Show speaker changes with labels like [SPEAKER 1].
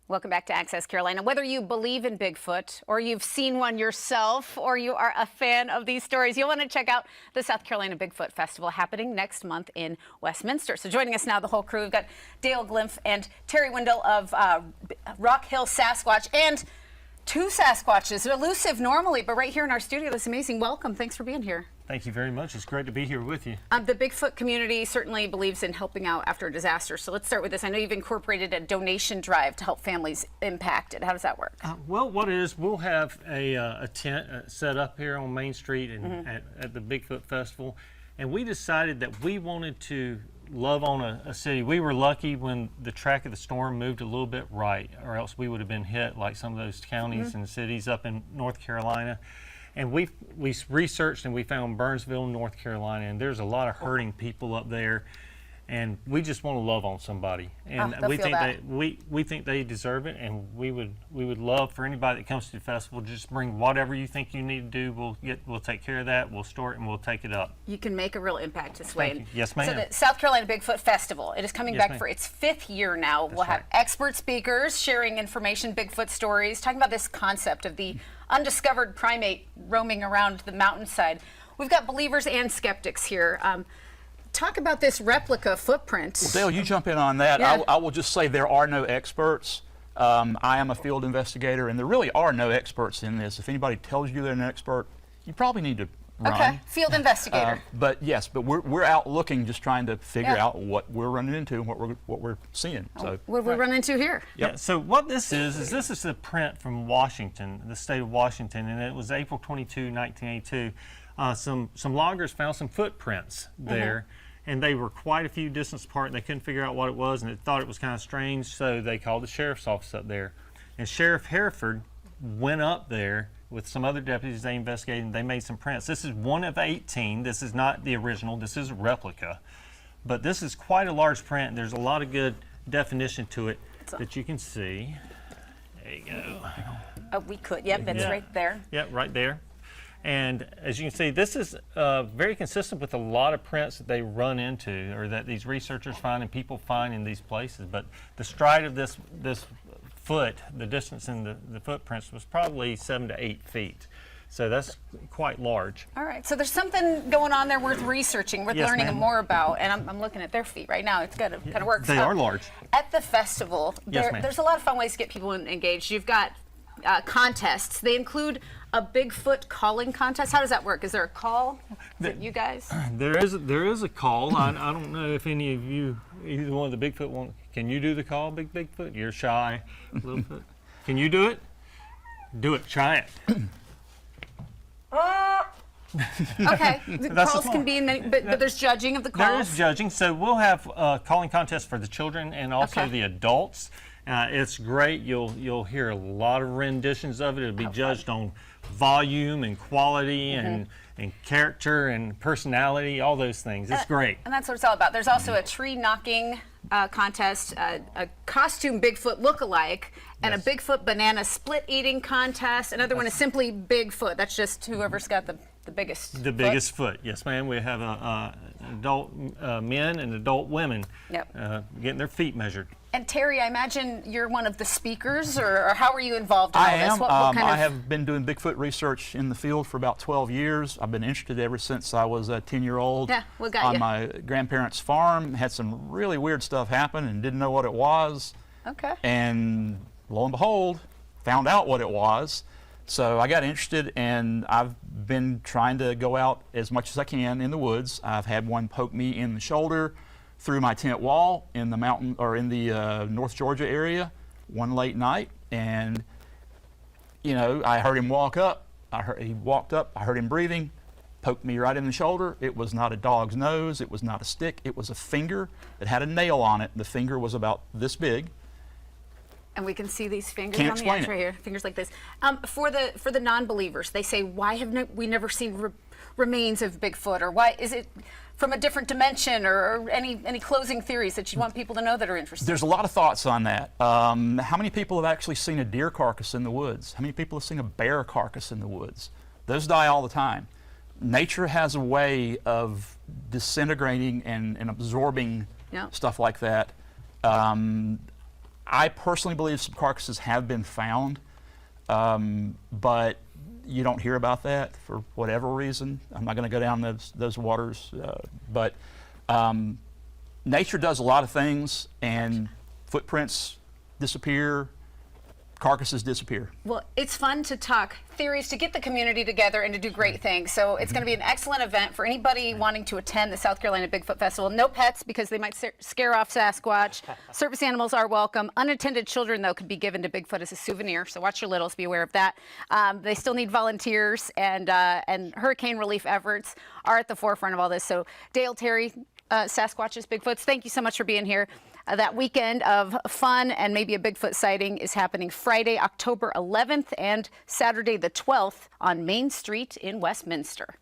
[SPEAKER 1] Welcome back to Access Carolina. Whether you believe in Bigfoot or you've seen one yourself or you are a fan of these stories, you'll want to check out the South Carolina Bigfoot Festival happening next month in Westminster. So joining us now, the whole crew, we've got Dale Glimpf and Terry Wendell of Rock Hill Sasquatch, and two Sasquatches, elusive normally, but right here in our studio. That's amazing. Welcome. Thanks for being here.
[SPEAKER 2] Thank you very much. It's great to be here with you.
[SPEAKER 1] The Bigfoot community certainly believes in helping out after a disaster. So let's start with this. I know you've incorporated a donation drive to help families impacted. How does that work?
[SPEAKER 2] Well, what it is, we'll have a tent set up here on Main Street and at the Bigfoot Festival. And we decided that we wanted to love on a city. We were lucky when the track of the storm moved a little bit right, or else we would have been hit like some of those counties and cities up in North Carolina. And we researched and we found Burnsville, North Carolina, and there's a lot of hurting people up there, and we just want to love on somebody, and we think that we think they deserve it, and we would love for anybody that comes to the festival, just bring whatever you think you need to do. We'll take care of that. We'll store it and we'll take it up.
[SPEAKER 1] You can make a real impact this way.
[SPEAKER 2] Thank you. Yes, ma'am.
[SPEAKER 1] So the South Carolina Bigfoot Festival, it is coming back for its 5th year now. We'll have expert speakers sharing information, Bigfoot stories, talking about this concept of the undiscovered primate roaming around the mountainside. We've got believers and skeptics here. Talk about this replica footprint.
[SPEAKER 3] Well, Dale, you jump in on that.
[SPEAKER 1] Yeah.
[SPEAKER 3] I will just say there are no experts. I am a field investigator, and there really are no experts in this. If anybody tells you they're an expert, you probably need to run.
[SPEAKER 1] Okay, field investigator.
[SPEAKER 3] But yes, but we're out looking, just trying to figure out what we're running into and what we're seeing. So
[SPEAKER 1] what did we run into here?
[SPEAKER 2] Yeah. So what this is this is a print from Washington, the state of Washington, and it was April 22, 1982. Some loggers found some footprints there. And they were quite a few distance apart, and they couldn't figure out what it was, and they thought it was kind of strange, so they called the sheriff's office up there. And Sheriff Hereford went up there with some other deputies. They investigated, and they made some prints. This is one of 18. This is not the original. This is a replica. But this is quite a large print. There's a lot of good definition to it that you can see. There you go.
[SPEAKER 1] Oh, we could. Yep, it's right there.
[SPEAKER 2] Yep, right there. And as you can see, this is very consistent with a lot of prints that they run into, or that these researchers find and people find in these places. But the stride of this foot, the distance in the footprints was probably 7 to 8 feet. So that's quite large.
[SPEAKER 1] All right, so there's something going on there worth researching, worth learning more about. And I'm looking at their feet right now. It's got to kind of work.
[SPEAKER 2] They are large.
[SPEAKER 1] At the festival, there's a lot of fun ways to get people engaged. You've got contests. They include a Bigfoot calling contest. How does that work? Is there a call? Is it you guys?
[SPEAKER 2] There is a call. I don't know if any of you, either one of the Bigfoot one, can you do the call, Bigfoot? You're shy, Littlefoot. Can you do it? Do it. Try it.
[SPEAKER 1] Okay, the calls can be in many, but there's judging of the calls.
[SPEAKER 2] There is judging, so we'll have a calling contest for the children and also the adults. It's great. You'll hear a lot of renditions of it. It'll be judged on volume and quality and character and personality, all those things. It's great.
[SPEAKER 1] And that's what it's all about. There's also a tree knocking contest, a costume Bigfoot look-alike, and a Bigfoot banana split eating contest. Another one is simply Bigfoot. That's just whoever's got the biggest
[SPEAKER 2] biggest foot. Yes, ma'am. We have adult men and adult women getting their feet measured. And
[SPEAKER 1] Terry, I imagine you're one of the speakers, or how are you involved in all this?
[SPEAKER 3] What kind of... I have been doing Bigfoot research in the field for about 12 years. I've been interested ever since I was a 10-year-old on my grandparents' farm. Had some really weird stuff happen and didn't know what it was.
[SPEAKER 1] Okay.
[SPEAKER 3] And lo and behold, found out what it was. So I got interested, and I've been trying to go out as much as I can in the woods. I've had one poke me in the shoulder through my tent wall in the mountain, or in the North Georgia area, one late night, and I heard him walk up. He walked up. I heard him breathing. Poked me right in the shoulder. It was not a dog's nose. It was not a stick. It was a finger that had a nail on it. The finger was about this big.
[SPEAKER 1] And we can see these fingers on the edge right here, fingers like this. For the non-believers, they say, why have we never seen remains of Bigfoot, or why is it from a different dimension, or any closing theories that you want people to know that are interested?
[SPEAKER 3] There's a lot of thoughts on that. How many people have actually seen a deer carcass in the woods? How many people have seen a bear carcass in the woods? Those die all the time. Nature has a way of disintegrating and absorbing stuff like that. I personally believe some carcasses have been found, but you don't hear about that for whatever reason. I'm not going to go down those waters, but nature does a lot of things, and footprints disappear, carcasses disappear.
[SPEAKER 1] Well, it's fun to talk theories, to get the community together and to do great things. So it's going to be an excellent event for anybody wanting to attend the South Carolina Bigfoot Festival. No pets because they might scare off Sasquatch. Service animals are welcome. Unattended children, though, could be given to Bigfoot as a souvenir. So watch your littles, be aware of that. They still need volunteers, and hurricane relief efforts are at the forefront of all this. So Dale, Terry, Sasquatches, Bigfoots, thank you so much for being here. That weekend of fun and maybe a Bigfoot sighting is happening Friday, October 11th and Saturday the 12th on Main Street in Westminster.